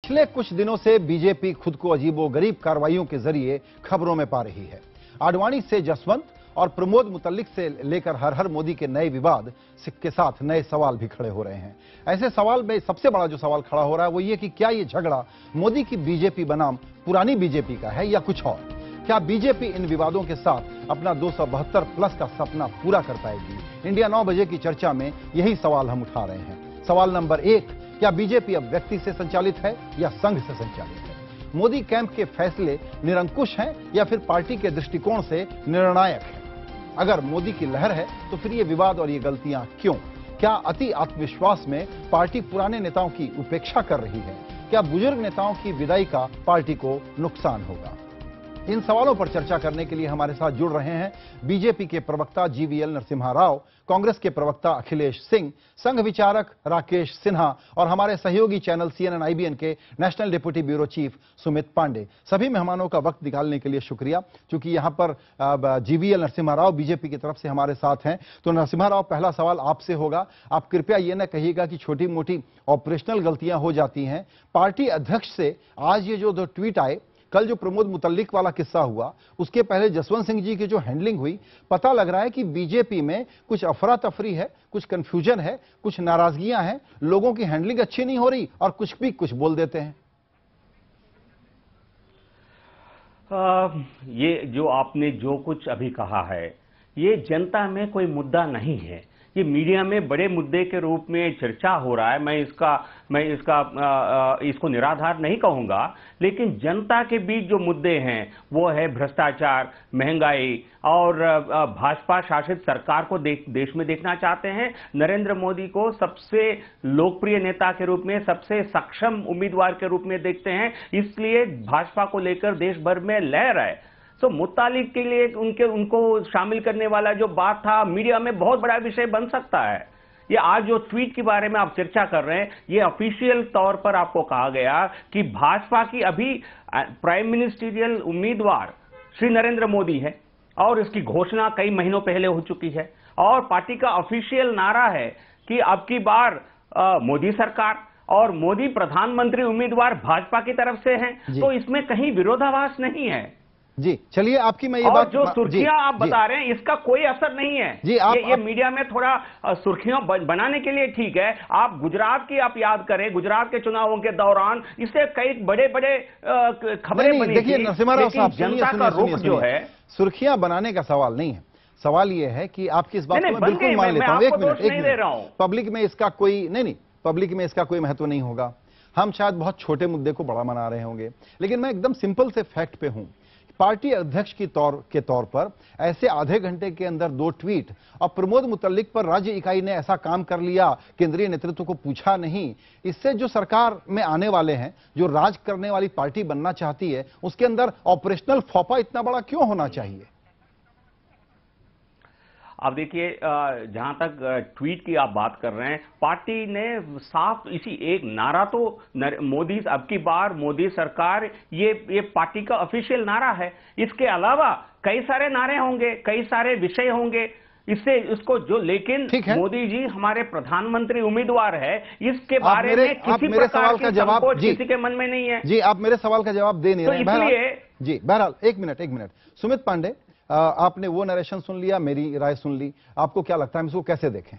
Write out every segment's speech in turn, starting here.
पिछले कुछ दिनों से बीजेपी खुद को अजीबोगरीब कार्रवाइयों के जरिए खबरों में पा रही है। आडवाणी से जसवंत और प्रमोद मुतल्लिक से लेकर हर हर मोदी के नए विवाद के साथ नए सवाल भी खड़े हो रहे हैं। ऐसे सवाल में सबसे बड़ा जो सवाल खड़ा हो रहा है वो ये कि क्या ये झगड़ा मोदी की बीजेपी बनाम पुरानी बीजेपी का है या कुछ और? क्या बीजेपी इन विवादों के साथ अपना 272 प्लस का सपना पूरा कर पाएगी? इंडिया 9 बजे की चर्चा में यही सवाल हम उठा रहे हैं। सवाल नंबर 1, क्या बीजेपी अब व्यक्ति से संचालित है या संघ से संचालित है? मोदी कैंप के फैसले निरंकुश हैं या फिर पार्टी के दृष्टिकोण से निर्णायक हैं? अगर मोदी की लहर है तो फिर ये विवाद और ये गलतियां क्यों? क्या अति आत्मविश्वास में पार्टी पुराने नेताओं की उपेक्षा कर रही है? क्या बुजुर्ग नेताओं की विदाई का पार्टी को नुकसान होगा? इन सवालों पर चर्चा करने के लिए हमारे साथ जुड़ रहे हैं बीजेपी के प्रवक्ता जीवीएल नरसिम्हा राव, कांग्रेस के प्रवक्ता अखिलेश सिंह, संघ विचारक राकेश सिन्हा और हमारे सहयोगी चैनल CNN IBN के national deputy bureau chief Sumit Pandey. सभी मेहमानों का वक्त निकालने के लिए शुक्रिया। क्योंकि यहां पर जीवीएल नरसिम्हा राव बीजेपी की तरफ से हमारे साथ हैं, तो नरसिम्हा राव, पहला सवाल आपसे होगा। आप कृपया ये न कहिएगा कि छोटी मोटी ऑपरेशनल गलतियां हो जाती हैं। पार्टी अध्यक्ष से आज ये जो 2 ट्वीट आए, कल जो प्रमोद मुतल्लिक वाला किस्सा हुआ, उसके पहले जसवंत सिंह जी की जो हैंडलिंग हुई, पता लग रहा है कि बीजेपी में कुछ अफरा तफरी है, कुछ कंफ्यूजन है, कुछ नाराजगियां हैं, लोगों की हैंडलिंग अच्छी नहीं हो रही और कुछ बोल देते हैं। ये जो आपने जो कुछ अभी कहा है, ये जनता में कोई मुद्दा नहीं है। ये मीडिया में बड़े मुद्दे के रूप में चर्चा हो रहा है। मैं इसको निराधार नहीं कहूंगा, लेकिन जनता के बीच जो मुद्दे हैं वो है भ्रष्टाचार, महंगाई और भाजपा शासित सरकार को देश में देखना चाहते हैं। नरेंद्र मोदी को सबसे लोकप्रिय नेता के रूप में, सबसे सक्षम उम्मीदवार के रूप में देखते हैं। इसलिए भाजपा को लेकर देश भर में लहर है। तो मुतालिक के लिए उनको शामिल करने वाला जो बात था, मीडिया में बहुत बड़ा विषय बन सकता है। ये आज जो ट्वीट के बारे में आप चर्चा कर रहे हैं, ये ऑफिशियल तौर पर आपको कहा गया कि भाजपा की अभी प्राइम मिनिस्टरियल उम्मीदवार श्री नरेंद्र मोदी है और इसकी घोषणा कई महीनों पहले हो चुकी है और पार्टी का ऑफिशियल नारा है कि अब की बार मोदी सरकार और मोदी प्रधानमंत्री उम्मीदवार भाजपा की तरफ से हैं। तो इसमें कहीं विरोधाभास नहीं है। जी चलिए, आपकी मैं ये बात, जो सुर्खियां आप बता रहे हैं इसका कोई असर नहीं है। जी, ये मीडिया में थोड़ा सुर्खियां बनाने के लिए ठीक है। आप गुजरात की आप याद करें, गुजरात के चुनावों के दौरान इससे कई बड़े खबरें बनी। देखिए नरसिम्हा राव साहब, जनता का रुख जो है, सुर्खियां बनाने का सवाल नहीं है। सवाल यह है कि आपकी इस बात को मैं बिल्कुल मान लेता हूं। एक मिनट, पब्लिक में इसका कोई नहीं, पब्लिक में इसका कोई महत्व नहीं होगा। हम शायद बहुत छोटे मुद्दे को बड़ा मना रहे होंगे, लेकिन मैं एकदम सिंपल से फैक्ट पे हूं। पार्टी अध्यक्ष के तौर पर ऐसे आधे घंटे के अंदर 2 ट्वीट और प्रमोद मुतल्लिक पर राज्य इकाई ने ऐसा काम कर लिया, केंद्रीय नेतृत्व को पूछा नहीं। इससे जो सरकार में आने वाले हैं, जो राज करने वाली पार्टी बनना चाहती है, उसके अंदर ऑपरेशनल फौपा इतना बड़ा क्यों होना चाहिए? अब देखिए, जहां तक ट्वीट की आप बात कर रहे हैं, पार्टी ने साफ इसी एक नारा, तो मोदी अब की बार मोदी सरकार, ये पार्टी का ऑफिशियल नारा है। इसके अलावा कई सारे नारे होंगे, कई सारे विषय होंगे इसको जो, लेकिन मोदी जी हमारे प्रधानमंत्री उम्मीदवार है, इसके बारे में किसी प्रकार का जवाब किसी के मन में नहीं है। जी, आप मेरे सवाल का जवाब दे नहीं रहे हैं। जी बहरहाल, एक मिनट सुमित पांडे, आपने वो नरेशन सुन लिया, मेरी राय सुन ली, आपको क्या लगता है, हम इसको कैसे देखें?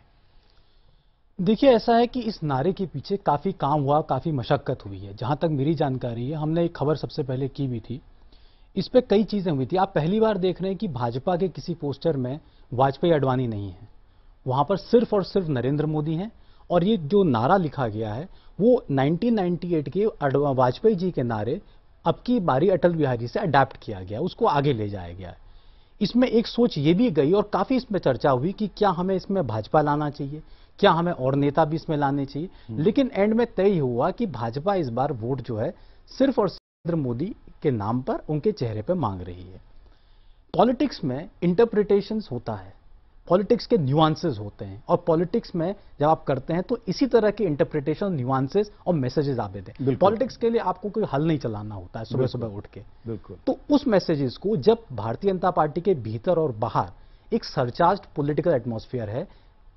देखिए, ऐसा है कि इस नारे के पीछे काफी काम हुआ, काफी मशक्कत हुई है। जहां तक मेरी जानकारी है, हमने एक खबर सबसे पहले की भी थी, इस पे कई चीजें हुई थी। आप पहली बार देख रहे हैं कि भाजपा के किसी पोस्टर में वाजपेयी अडवाणी नहीं है, वहां पर सिर्फ और सिर्फ नरेंद्र मोदी हैं। और ये जो नारा लिखा गया है वो 1998 के वाजपेयी जी के नारे अब की बारी अटल बिहारी से अडेप्ट किया गया, उसको आगे ले जाया गया है। इसमें एक सोच ये भी गई और काफी इसमें चर्चा हुई कि क्या हमें इसमें भाजपा लाना चाहिए, क्या हमें और नेता भी इसमें लाने चाहिए। लेकिन एंड में तय हुआ कि भाजपा इस बार वोट जो है सिर्फ और सिर्फ नरेंद्र मोदी के नाम पर, उनके चेहरे पर मांग रही है। पॉलिटिक्स में इंटरप्रिटेशंस होता है, पॉलिटिक्स के न्यूआंसेस होते हैं, और पॉलिटिक्स में जब आप करते हैं तो इसी तरह के इंटरप्रिटेशन, न्यूआंसेस और मैसेजेस आप देते हैं। पॉलिटिक्स के लिए आपको कोई हल नहीं चलाना होता है सुबह सुबह उठ के। बिल्कुल। तो उस मैसेजेस को जब भारतीय जनता पार्टी के भीतर और बाहर एक सरचार्ज्ड पॉलिटिकल एटमॉस्फेयर है,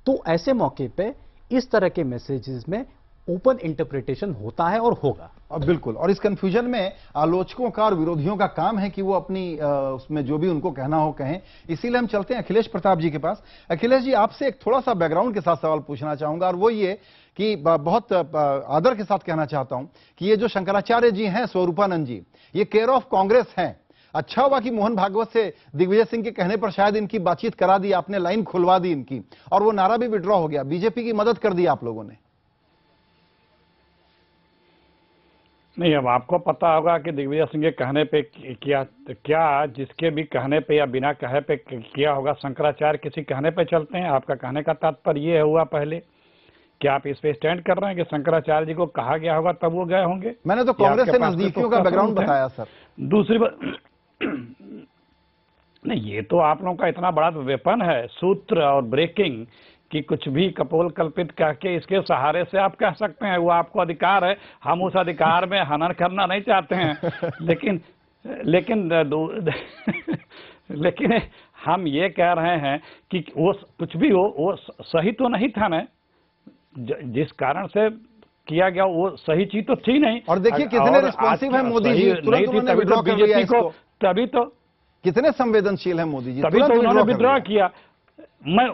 तो ऐसे मौके पे इस तरह के मैसेजेस में ओपन इंटरप्रिटेशन होता है और होगा। अब बिल्कुल, और इस कंफ्यूजन में आलोचकों का और विरोधियों का काम है कि वो अपनी उसमें जो भी उनको कहना हो कहें। इसीलिए हम चलते हैं अखिलेश प्रताप जी के पास। अखिलेश जी, आपसे एक थोड़ा सा बैकग्राउंड के साथ सवाल पूछना चाहूंगा, और वो ये कि बहुत आदर के साथ कहना चाहता हूं कि ये जो शंकराचार्य जी हैं, स्वरूपानंद जी, ये केयर ऑफ कांग्रेस हैं। अच्छा हुआ कि मोहन भागवत से दिग्विजय सिंह के कहने पर शायद इनकी बातचीत करा दी आपने, लाइन खुलवा दी इनकी, और वो नारा भी विड्रॉ हो गया। बीजेपी की मदद कर दी आप लोगों ने। नहीं, अब आपको पता होगा कि दिग्विजय सिंह के कहने पे क्या जिसके भी कहने पे या बिना कहे पे किया होगा। शंकराचार्य किसी कहने पे चलते हैं? आपका कहने का तात्पर्य ये हुआ पहले, क्या आप इस पे स्टैंड कर रहे हैं कि शंकराचार्य जी को कहा गया होगा तब वो गए होंगे? मैंने तो कांग्रेस से नजदीकियों का बैकग्राउंड बताया सर। दूसरी बात, नहीं, ये तो आप लोगों का इतना बड़ा वेपन है, सूत्र और ब्रेकिंग, कि कुछ भी कपोल कल्पित कह के इसके सहारे से आप कह सकते हैं। वो आपको अधिकार है, हम उस अधिकार में हनन करना नहीं चाहते हैं। लेकिन हम ये कह रहे हैं कि वो कुछ भी हो, वो सही तो नहीं था ना, जिस कारण से किया गया वो सही चीज तो थी नहीं। और देखिए कितने रिस्पॉन्सिव है मोदी जी, तुरंत उन्होंने विड्रॉ कर लिया इसको। तभी तो कितने संवेदनशील है मोदी जी, तभी तो उन्होंने विड्रॉ किया। मैं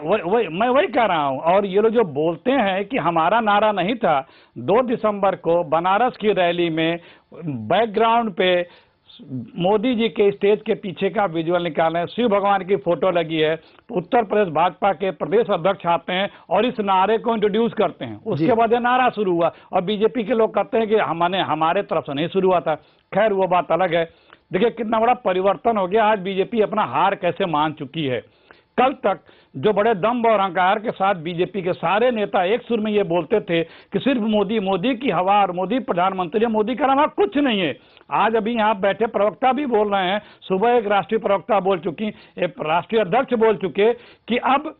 वही कह रहा हूं। और ये लोग जो बोलते हैं कि हमारा नारा नहीं था, 2 दिसंबर को बनारस की रैली में बैकग्राउंड पे मोदी जी के स्टेज के पीछे का विजुअल निकालें, शिव भगवान की फोटो लगी है, उत्तर प्रदेश भाजपा के प्रदेश अध्यक्ष आते हैं और इस नारे को इंट्रोड्यूस करते हैं। उसके बाद ये नारा शुरू हुआ और बीजेपी के लोग कहते हैं कि हमारे तरफ से नहीं शुरू हुआ था। खैर, वो बात अलग है। देखिए कितना बड़ा परिवर्तन हो गया। आज बीजेपी अपना हार कैसे मान चुकी है। कल तक जो बड़े दम्भ और अहंकार के साथ बीजेपी के सारे नेता एक सुर में ये बोलते थे कि सिर्फ मोदी की हवा और मोदी प्रधानमंत्री, मोदी का नाम कुछ नहीं है। आज अभी यहाँ बैठे प्रवक्ता भी बोल रहे हैं, सुबह एक राष्ट्रीय प्रवक्ता बोल चुकी, एक राष्ट्रीय अध्यक्ष बोल चुके कि अब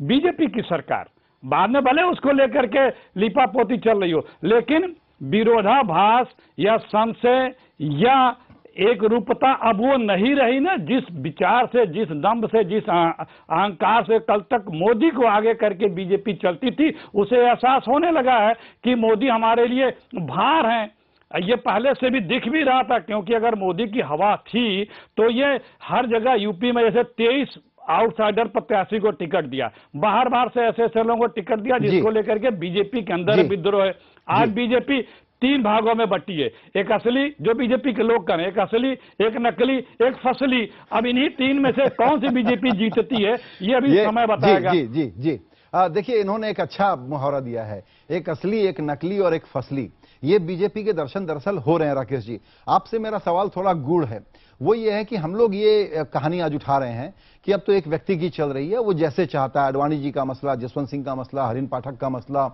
बीजेपी की सरकार, बाद में भले उसको लेकर के लिपापोती चल रही हो, लेकिन विरोधाभास या संशय या एक रूपता अब वो नहीं रही ना। जिस विचार से, जिस दम्भ से, जिस अहंकार से कल तक मोदी को आगे करके बीजेपी चलती थी, उसे एहसास होने लगा है कि मोदी हमारे लिए भार हैं। ये पहले से भी दिख भी रहा था, क्योंकि अगर मोदी की हवा थी तो ये हर जगह यूपी में जैसे 23 आउटसाइडर प्रत्याशी को टिकट दिया, बाहर से ऐसे लोगों को टिकट दिया जिसको लेकर के बीजेपी के अंदर विद्रोह है। आज बीजेपी 3 भागों में बटी है, एक असली जो बीजेपी के लोग करें, एक असली, एक नकली, एक फसली। अब इन्हीं 3 में से कौन सी बीजेपी जीतती है ये अभी समय बताएगा। जी जी जी, देखिए इन्होंने एक अच्छा मुहावरा दिया है, एक असली, एक नकली और एक फसली। ये बीजेपी के दर्शन दरअसल हो रहे हैं। राकेश जी, आपसे मेरा सवाल थोड़ा गूढ़ है। वो ये है कि हम लोग ये कहानी आज उठा रहे हैं कि अब तो एक व्यक्ति की चल रही है, वो जैसे चाहता है। अडवाणी जी का मसला, जसवंत सिंह का मसला, हरिन पाठक का मसला,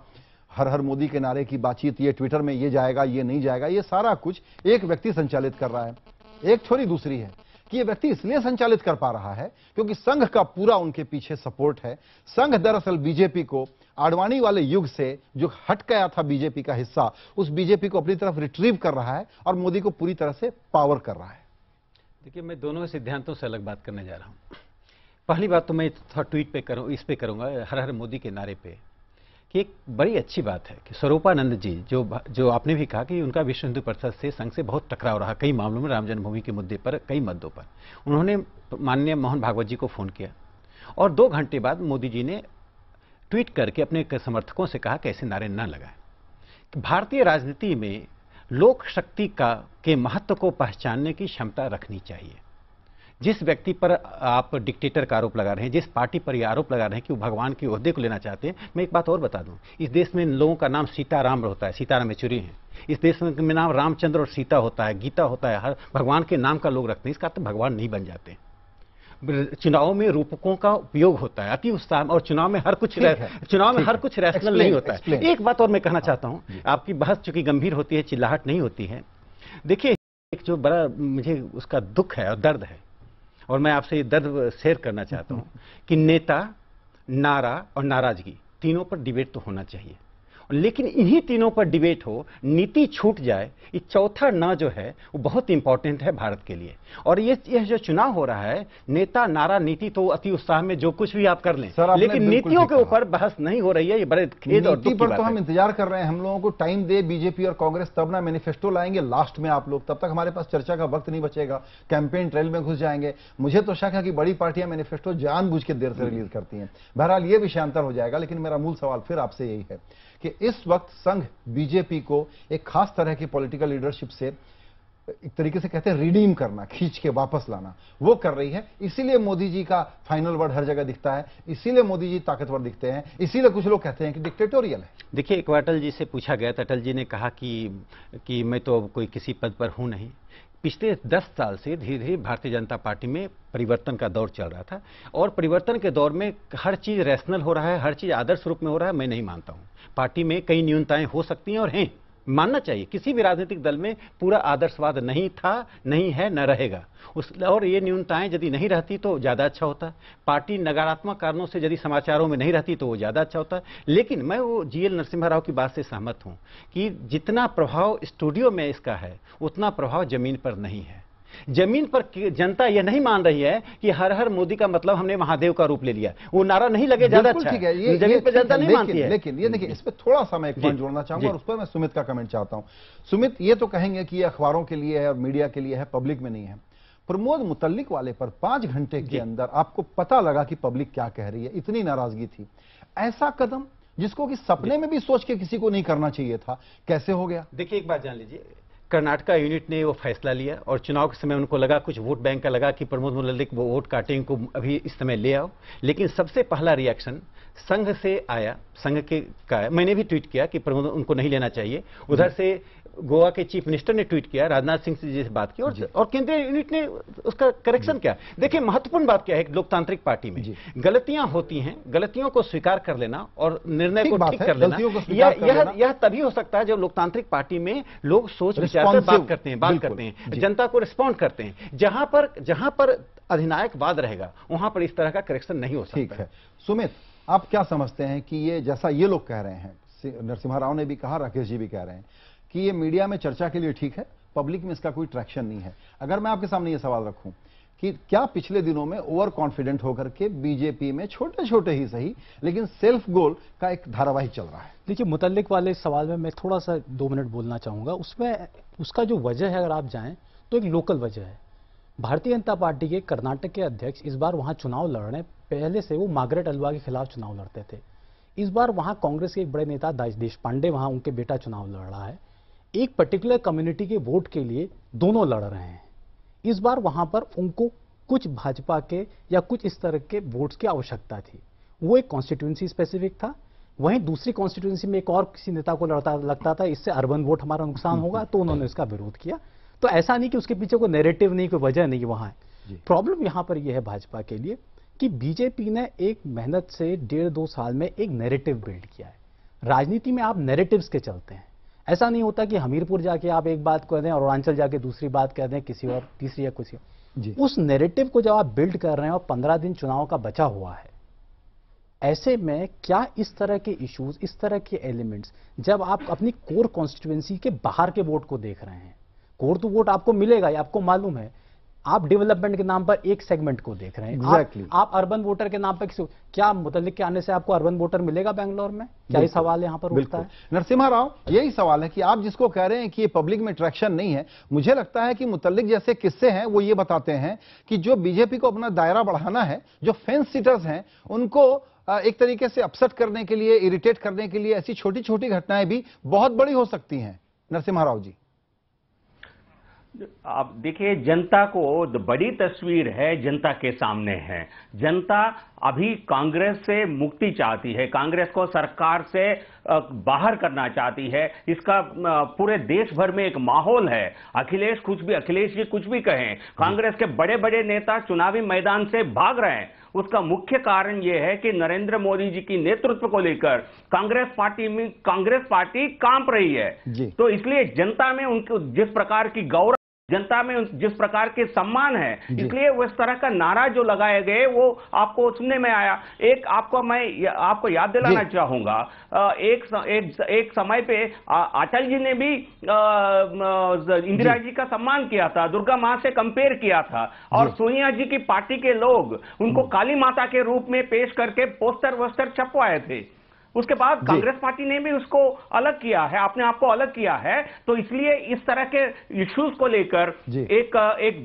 हर हर मोदी के नारे की बातचीत, ये ट्विटर में ये जाएगा, ये नहीं जाएगा, ये सारा कुछ एक व्यक्ति संचालित कर रहा है। एक छोरी दूसरी है कि ये व्यक्ति इसलिए संचालित कर पा रहा है क्योंकि संघ का पूरा उनके पीछे सपोर्ट है। संघ दरअसल बीजेपी को आडवाणी वाले युग से जो हट गया था बीजेपी का हिस्सा, उस बीजेपी को अपनी तरफ रिट्रीव कर रहा है और मोदी को पूरी तरह से पावर कर रहा है। देखिए, मैं दोनों सिद्धांतों से अलग बात करने जा रहा हूं। पहली बात तो मैं ट्वीट पे करूं, इस पे करूंगा, हर हर मोदी के नारे पे, कि एक बड़ी अच्छी बात है कि स्वरूपानंद जी जो आपने भी कहा कि उनका विश्व हिंदू परिषद से संघ से बहुत टकराव रहा कई मामलों में, राम जन्मभूमि के मुद्दे पर, कई मुद्दों पर। उन्होंने माननीय मोहन भागवत जी को फोन किया और 2 घंटे बाद मोदी जी ने ट्वीट करके अपने समर्थकों से कहा कि ऐसे नारे न लगाएं। भारतीय राजनीति में लोक शक्ति के महत्व को पहचानने की क्षमता रखनी चाहिए। जिस व्यक्ति पर आप डिक्टेटर का आरोप लगा रहे हैं, जिस पार्टी पर यह आरोप लगा रहे हैं कि वो भगवान के ओहदे को लेना चाहते हैं, मैं एक बात और बता दूं, इस देश में लोगों का नाम सीताराम होता है, सीताराम येचुरी हैं। इस देश में नाम रामचंद्र और सीता होता है, गीता होता है, हर भगवान के नाम का लोग रखते हैं। इसका तो भगवान नहीं बन जाते। चुनाव में रूपकों का उपयोग होता है अति उत्साह, और चुनाव में हर कुछ रैशनल नहीं होता है। एक बात और मैं कहना चाहता हूं, आपकी बहस चूंकि गंभीर होती है, चिल्लाहट नहीं होती है। देखिए, एक जो बड़ा मुझे उसका दुख है और दर्द है, और मैं आपसे ये दर्द शेयर करना चाहता हूं कि नेता, नारा और नाराजगी तीनों पर डिबेट तो होना चाहिए। लेकिन इन्हीं तीनों पर डिबेट हो, नीति छूट जाए, ये चौथा न जो है वो बहुत इंपॉर्टेंट है भारत के लिए। और यह जो चुनाव हो रहा है, नेता नारा नीति तो अति उत्साह में जो कुछ भी आप कर लें, लेकिन नीतियों के ऊपर बहस नहीं हो रही है। ये बड़े खेद और दुख की बात है। तो हम इंतजार कर रहे हैं, हम लोगों को टाइम दे बीजेपी और कांग्रेस, तब ना मैनिफेस्टो लाएंगे लास्ट में आप लोग, तब तक हमारे पास चर्चा का वक्त नहीं बचेगा, कैंपेन ट्रेल में घुस जाएंगे। मुझे तो शक है कि बड़ी पार्टियां मैनिफेस्टो जानबूझ के देर से रिलीज करती हैं। बहरहाल ये विषयांतर हो जाएगा, लेकिन मेरा मूल सवाल फिर आपसे यही है कि इस वक्त संघ बीजेपी को एक खास तरह की पॉलिटिकल लीडरशिप से एक तरीके से कहते हैं रिडीम करना, खींच के वापस लाना, वो कर रही है। इसीलिए मोदी जी का फाइनल वर्ड हर जगह दिखता है, इसीलिए मोदी जी ताकतवर दिखते हैं, इसीलिए कुछ लोग कहते हैं कि डिक्टेटोरियल है। देखिए, एक बार अटल जी से पूछा गया था, अटल जी ने कहा कि मैं तो अब कोई किसी पद पर हूं नहीं। पिछले 10 साल से धीरे धीरे भारतीय जनता पार्टी में परिवर्तन का दौर चल रहा था, और परिवर्तन के दौर में हर चीज रैशनल हो रहा है, हर चीज आदर्श रूप में हो रहा है, मैं नहीं मानता हूं। पार्टी में कई न्यूनताएं हो सकती हैं और हैं, मानना चाहिए। किसी भी राजनीतिक दल में पूरा आदर्शवाद नहीं था, नहीं है, न रहेगा। और ये न्यूनताएं यदि नहीं रहती तो ज्यादा अच्छा होता। पार्टी नकारात्मक कारणों से यदि समाचारों में नहीं रहती तो वो ज्यादा अच्छा होता। लेकिन मैं वो जीएल नरसिम्हा राव की बात से सहमत हूं कि जितना प्रभाव स्टूडियो में इसका है, उतना प्रभाव जमीन पर नहीं है। जमीन पर जनता यह नहीं मान रही है कि हर हर मोदी का मतलब हमने महादेव का रूप ले लिया। वो नारा नहीं लगे ज्यादा अच्छा है, ये जमीन पर जनता नहीं मानती है। लेकिन ये देखिए, इस पे थोड़ा सा मैं एक पॉइंट जोड़ना चाहूंगा और उस पर मैं सुमित का कमेंट चाहता हूं। सुमित, ये तो कहेंगे कि ये अखबारों के लिए है और मीडिया के लिए है, पब्लिक में नहीं है। प्रमोद मुतल्लिक वाले पर 5 घंटे के अंदर आपको पता लगा कि पब्लिक क्या कह रही है, इतनी नाराजगी थी। ऐसा कदम जिसको कि सपने में भी सोच के किसी को नहीं करना चाहिए था, कैसे हो गया? देखिए, एक बात जान लीजिए, कर्नाटका यूनिट ने वो फैसला लिया और चुनाव के समय उनको लगा, कुछ वोट बैंक का लगा कि प्रमोद मुतल्लिक वो वोट काटेंगे को अभी इस समय ले आओ। लेकिन सबसे पहला रिएक्शन संघ से आया, संघ के का मैंने भी ट्वीट किया कि प्रमोद उनको नहीं लेना चाहिए। उधर से गोवा के चीफ मिनिस्टर ने ट्वीट किया, राजनाथ सिंह से जैसे बात की, और केंद्रीय यूनिट ने उसका करेक्शन किया। देखिए, महत्वपूर्ण बात क्या है, लोकतांत्रिक पार्टी में गलतियां होती हैं, गलतियों को स्वीकार कर लेना और निर्णय को ठीक कर लेना, यह तभी हो सकता है जब लोकतांत्रिक पार्टी में लोग सोच विचार कर बात करते हैं, जनता को रिस्पॉन्ड करते हैं। जहां पर अधिनायकवाद रहेगा, वहां पर इस तरह का करेक्शन नहीं हो सकता। ठीक है सुमित, आप क्या समझते हैं कि ये जैसा ये लोग कह रहे हैं, नरसिम्हा राव ने भी कहा, राकेश जी भी कह रहे हैं कि ये मीडिया में चर्चा के लिए ठीक है, पब्लिक में इसका कोई ट्रैक्शन नहीं है। अगर मैं आपके सामने ये सवाल रखूं कि क्या पिछले दिनों में ओवर कॉन्फिडेंट होकर के बीजेपी में छोटे छोटे ही सही लेकिन सेल्फ गोल का एक धारावाहिक चल रहा है? देखिए, मुतल्लिक वाले सवाल में मैं थोड़ा सा 2 मिनट बोलना चाहूंगा। उसमें उसका जो वजह है, अगर आप जाएं तो एक लोकल वजह है। भारतीय जनता पार्टी के कर्नाटक के अध्यक्ष इस बार वहां चुनाव लड़ रहे हैं। पहले से वो मार्गरेट अल्वा के खिलाफ चुनाव लड़ते थे। इस बार वहां कांग्रेस के एक बड़े नेता देशपांडे, वहां उनके बेटा चुनाव लड़ रहा है। एक पर्टिकुलर कम्युनिटी के वोट के लिए दोनों लड़ रहे हैं। इस बार वहां पर उनको कुछ भाजपा के या कुछ इस तरह के वोट्स की आवश्यकता थी। वो एक कॉन्स्टिट्यूंसी स्पेसिफिक था। वहीं दूसरी कॉन्स्टिट्यूंसी में एक और किसी नेता को लगता था इससे अर्बन वोट हमारा नुकसान होगा, तो उन्होंने इसका विरोध किया। तो ऐसा नहीं कि उसके पीछे कोई नैरेटिव नहीं, कोई वजह नहीं वहां है। प्रॉब्लम यहां पर यह है भाजपा के लिए कि बीजेपी ने एक मेहनत से 1.5-2 साल में एक नैरेटिव बिल्ड किया है। राजनीति में आप नैरेटिव्स के चलते हैं। ऐसा नहीं होता कि हमीरपुर जाके आप एक बात कह दें और अरुणाचल जाके दूसरी बात कह दें, किसी और तीसरी या कुछ। उस नैरेटिव को जब आप बिल्ड कर रहे हैं और 15 दिन चुनाव का बचा हुआ है, ऐसे में क्या इस तरह के इश्यूज, इस तरह के एलिमेंट्स, जब आप अपनी कोर कॉन्स्टिट्यूएंसी के बाहर के वोट को देख रहे हैं, कोर तो वोट आपको मिलेगा, ये आपको मालूम है। आप डेवलपमेंट के नाम पर एक सेगमेंट को देख रहे हैं। Exactly. आप अर्बन वोटर के नाम पर क्या मुतल्लिक के आने से आपको अर्बन वोटर मिलेगा बेंगलोर में? क्या ये सवाल यहां पर उठता है? नरसिम्हा राव, यही सवाल है कि आप जिसको कह रहे हैं कि ये पब्लिक में ट्रैक्शन नहीं है, मुझे लगता है कि मुतल्लिक जैसे किस्से हैं वो ये बताते हैं कि जो बीजेपी को अपना दायरा बढ़ाना है, जो फेंस सीटर्स हैं, उनको एक तरीके से अपसेट करने के लिए, इरिटेट करने के लिए ऐसी छोटी छोटी घटनाएं भी बहुत बड़ी हो सकती हैं। नरसिम्हा राव जी, आप देखिए, जनता को बड़ी तस्वीर है, जनता के सामने है। जनता अभी कांग्रेस से मुक्ति चाहती है, कांग्रेस को सरकार से बाहर करना चाहती है। इसका पूरे देश भर में एक माहौल है। अखिलेश जी कुछ भी कहें, कांग्रेस के बड़े बड़े नेता चुनावी मैदान से भाग रहे हैं। उसका मुख्य कारण यह है कि नरेंद्र मोदी जी की नेतृत्व को लेकर कांग्रेस पार्टी कांप रही है। तो इसलिए जनता में उनकी जिस प्रकार की गौरव जनता में जिस प्रकार के सम्मान है, इसलिए वो इस तरह का नारा जो लगाए गए वो आपको सुनने में आया। एक आपको याद दिलाना चाहूंगा, एक समय पे अटल जी ने भी इंदिरा जी का सम्मान किया था, दुर्गा मां से कंपेयर किया था, और सोनिया जी की पार्टी के लोग उनको काली माता के रूप में पेश करके पोस्टर वोस्टर छपवाए थे। उसके बाद कांग्रेस पार्टी ने भी उसको अलग किया है, अपने आप को अलग किया है। तो इसलिए इस तरह के इश्यूज को लेकर एक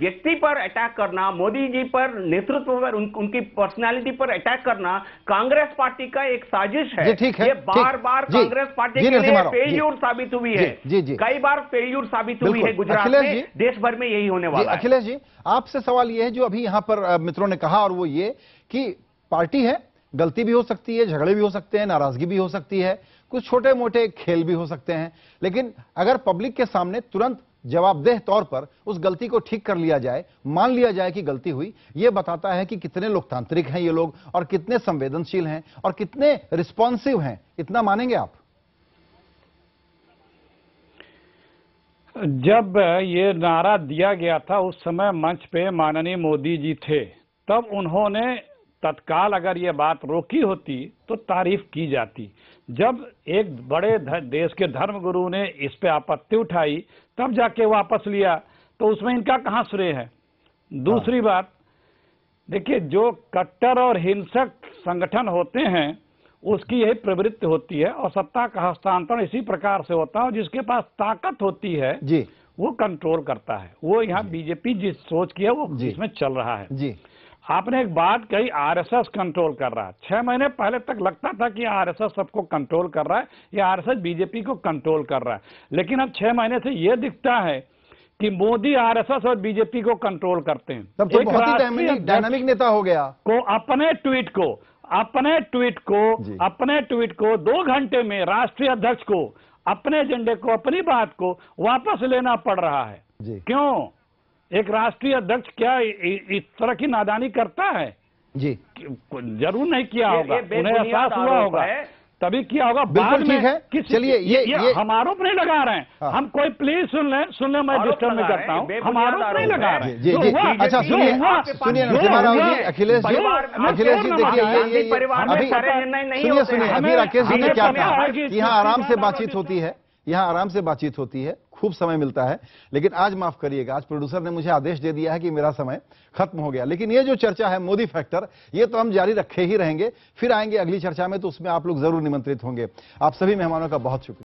व्यक्ति पर अटैक करना, मोदी जी पर, नेतृत्व पर, उनकी पर्सनालिटी पर अटैक करना कांग्रेस पार्टी का एक साजिश है। ये बार बार कांग्रेस पार्टी के लिए फेल्यूर साबित हुई है, कई बार फेल्यूर साबित हुई है गुजरात में, देश भर में यही होने वाला है। अखिलेश जी, आपसे सवाल यह है जो अभी यहां पर मित्रों ने कहा, और वो ये कि पार्टी है, गलती भी हो सकती है, झगड़े भी हो सकते हैं, नाराजगी भी हो सकती है, कुछ छोटे मोटे खेल भी हो सकते हैं, लेकिन अगर पब्लिक के सामने तुरंत जवाबदेह तौर पर उस गलती को ठीक कर लिया जाए, मान लिया जाए कि गलती हुई, यह बताता है कि कितने लोकतांत्रिक हैं ये लोग, और कितने संवेदनशील हैं, और कितने रिस्पॉन्सिव हैं। इतना मानेंगे आप? जब ये नारा दिया गया था उस समय मंच पे माननीय मोदी जी थे, तब उन्होंने तत्काल अगर ये बात रोकी होती तो तारीफ की जाती। जब एक बड़े देश के धर्मगुरु ने इस पे आपत्ति उठाई तब जाके वापस लिया, तो उसमें इनका कहाँ श्रेय है। दूसरी बात देखिए, जो कट्टर और हिंसक संगठन होते हैं उसकी यही प्रवृत्ति होती है, और सत्ता का हस्तांतरण इसी प्रकार से होता है। जिसके पास ताकत होती है जी, वो कंट्रोल करता है। वो यहाँ बीजेपी जिस सोच की है वो इसमें चल रहा है। जी, आपने एक बात कही, आरएसएस कंट्रोल कर रहा है। 6 महीने पहले तक लगता था कि आरएसएस सबको कंट्रोल कर रहा है, या आरएसएस बीजेपी को कंट्रोल कर रहा है, लेकिन अब 6 महीने से यह दिखता है कि मोदी आरएसएस और बीजेपी को कंट्रोल करते हैं। तब तो बहुत ही डायनामिक नेता हो गया। अपने ट्वीट को 2 घंटे में राष्ट्रीय अध्यक्ष को अपने एजेंडे को, अपनी बात को वापस लेना पड़ रहा है। क्यों? एक राष्ट्रीय अध्यक्ष क्या इस तरह की नादानी करता है? जी, जरूर नहीं किया होगा, उन्हें एहसास हुआ होगा तभी किया होगा। बिल्कुल ठीक है। चलिए ये हम आरोप नहीं लगा रहे हैं। हम कोई प्लीज सुन ले, मैं डिस्टर्ब नहीं करता हूँ, हम आरोप नहीं लगा रहे हैं। जी, अच्छा सुनिए नरसिम्हा जी, अखिलेश जी देखिए, ये अभी सुनिए अभी राकेश जी ने क्या कहा, यहाँ आराम से बातचीत होती है, यहाँ आराम से बातचीत होती है, खूब समय मिलता है, लेकिन आज माफ करिएगा, आज प्रोड्यूसर ने मुझे आदेश दे दिया है कि मेरा समय खत्म हो गया। लेकिन ये जो चर्चा है मोदी फैक्टर, ये तो हम जारी रखे ही रहेंगे, फिर आएंगे अगली चर्चा में, तो उसमें आप लोग जरूर निमंत्रित होंगे। आप सभी मेहमानों का बहुत शुक्रिया।